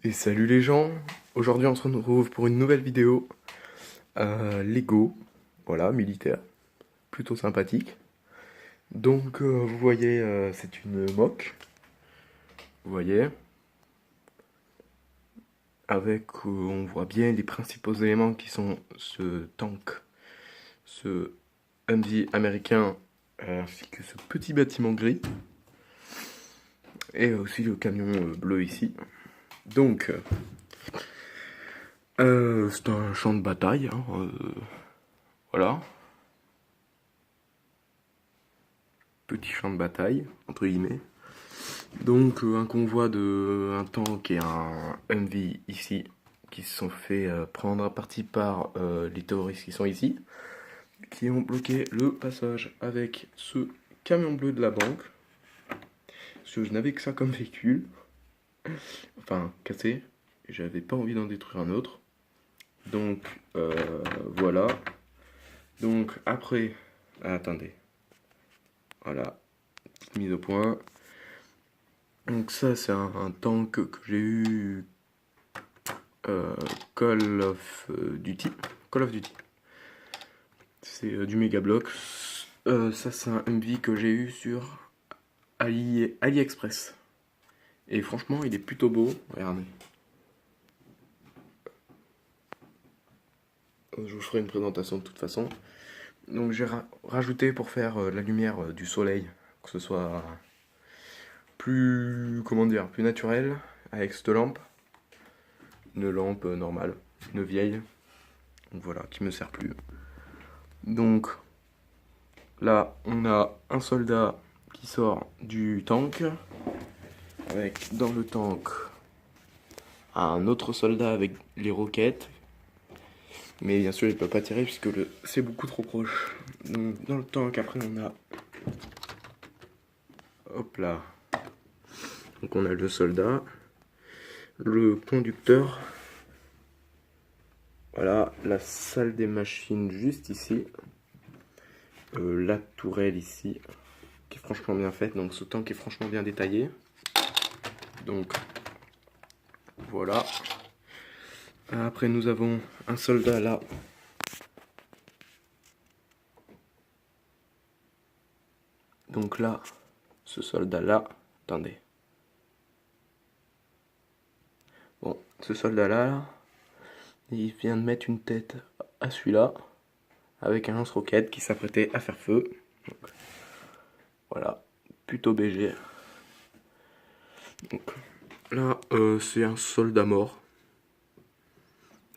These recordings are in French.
Et salut les gens, aujourd'hui on se retrouve pour une nouvelle vidéo Lego, voilà, militaire, plutôt sympathique. Donc vous voyez, c'est une moque, vous voyez, avec, on voit bien les principaux éléments qui sont ce tank, ce Humvee américain, ainsi que ce petit bâtiment gris, et aussi le camion bleu ici. Donc, c'est un champ de bataille, hein, voilà. Petit champ de bataille, entre guillemets. Donc un convoi de un tank et un Humvee ici, qui se sont fait prendre à partie par les terroristes qui sont ici, qui ont bloqué le passage avec ce camion bleu de la banque. Parce que je n'avais que ça comme véhicule, enfin cassé, et j'avais pas envie d'en détruire un autre. Donc voilà. Donc après, attendez, voilà, petite mise au point. Donc ça c'est un tank que j'ai eu Call of Duty. Call of Duty. C'est du Mega Block. Ça c'est un MV que j'ai eu sur AliExpress. Et franchement il est plutôt beau. Regardez. Je vous ferai une présentation de toute façon. Donc j'ai rajouté pour faire la lumière du soleil, que ce soit plus, comment dire, plus naturel, avec cette lampe. Une lampe normale, une vieille. Donc voilà, qui me sert plus. Donc là, on a un soldat qui sort du tank, avec dans le tank un autre soldat avec les roquettes. Mais bien sûr, il ne peut pas tirer puisque c'est beaucoup trop proche. Donc dans le tank, après, on a... Hop là. Donc on a le soldat, le conducteur. Voilà, la salle des machines juste ici. La tourelle ici, qui est franchement bien faite. Donc ce tank est franchement bien détaillé. Donc voilà. Après nous avons un soldat là. Donc là, ce soldat là, attendez. Bon, ce soldat là, il vient de mettre une tête à celui-là, avec un lance-roquette qui s'apprêtait à faire feu. Donc, voilà, plutôt BG. Donc là, c'est un soldat mort.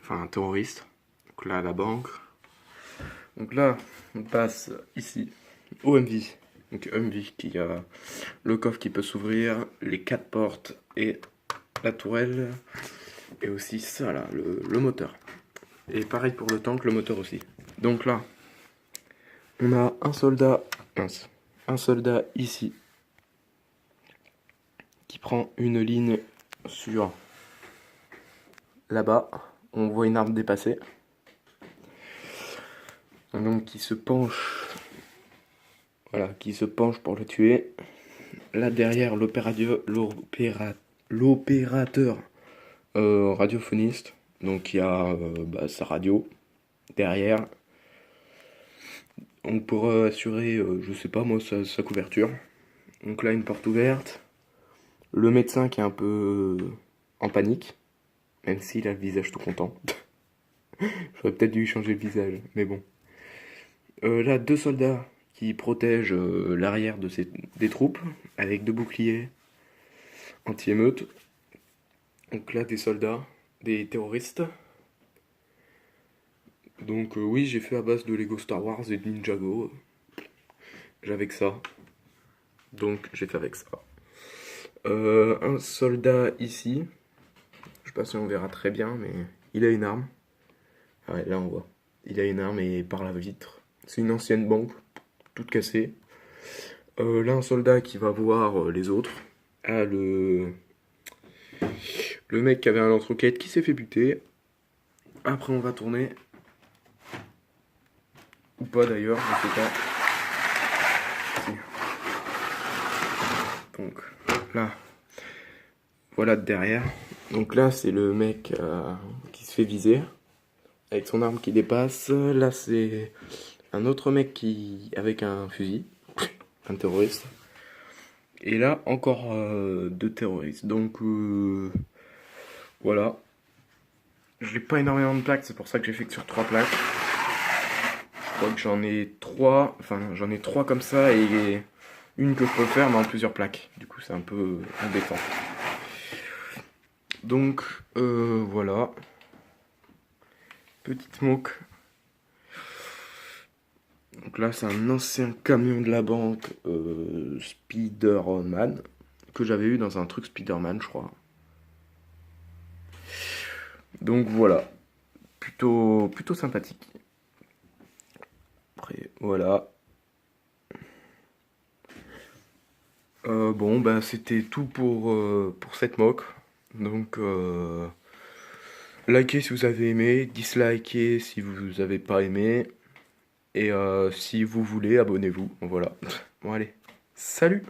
Enfin, un terroriste. Donc là, la banque. Donc là, on passe ici au Humvee. Donc Humvee qui a le coffre qui peut s'ouvrir, les 4 portes et la tourelle. Et aussi ça là, le moteur. Et pareil pour le tank, le moteur aussi. Donc là, on a un soldat, un soldat ici qui prend une ligne sur là-bas. On voit une arme dépassée. Donc qui se penche, voilà, qui se penche pour le tuer. Là derrière, l'opérateur radiophoniste, donc il y a sa radio derrière. On pourra assurer, je sais pas moi, sa couverture. Donc là, une porte ouverte. Le médecin qui est un peu en panique, même s'il a le visage tout content. J'aurais peut-être dû lui changer le visage, mais bon. Là, 2 soldats qui protègent l'arrière des troupes, avec 2 boucliers anti-émeute. Donc là, des soldats, des terroristes. Donc oui, j'ai fait à base de Lego Star Wars et de Ninjago. J'avais que ça. Donc j'ai fait avec ça. Un soldat ici. Je sais pas si on verra très bien, mais il a une arme. Ah ouais, là on voit. Il a une arme et par la vitre. C'est une ancienne banque, toute cassée. Là un soldat qui va voir les autres. Ah, le mec qui avait un lance-roquette qui s'est fait buter. Après on va tourner. Ou pas d'ailleurs, je sais pas. Si. Donc là, voilà de derrière. Donc là, c'est le mec qui se fait viser avec son arme qui dépasse. Là, c'est un autre mec qui avec un fusil, un terroriste. Et là, encore deux terroristes. Donc voilà. J'ai pas énormément de plaques, c'est pour ça que j'ai fait que sur trois plaques. Je crois que j'en ai trois, enfin j'en ai trois comme ça et une que je peux faire mais en plusieurs plaques. Du coup, c'est un peu embêtant. Donc voilà. Petite smoke. Donc là, c'est un ancien camion de la banque Spider-Man que j'avais eu dans un truc Spider-Man, je crois. Donc voilà, plutôt sympathique. Après, voilà. Bon, bah c'était tout pour cette mock. Donc, likez si vous avez aimé, dislikez si vous avez pas aimé. Et si vous voulez, abonnez-vous. Voilà. Bon, allez. Salut!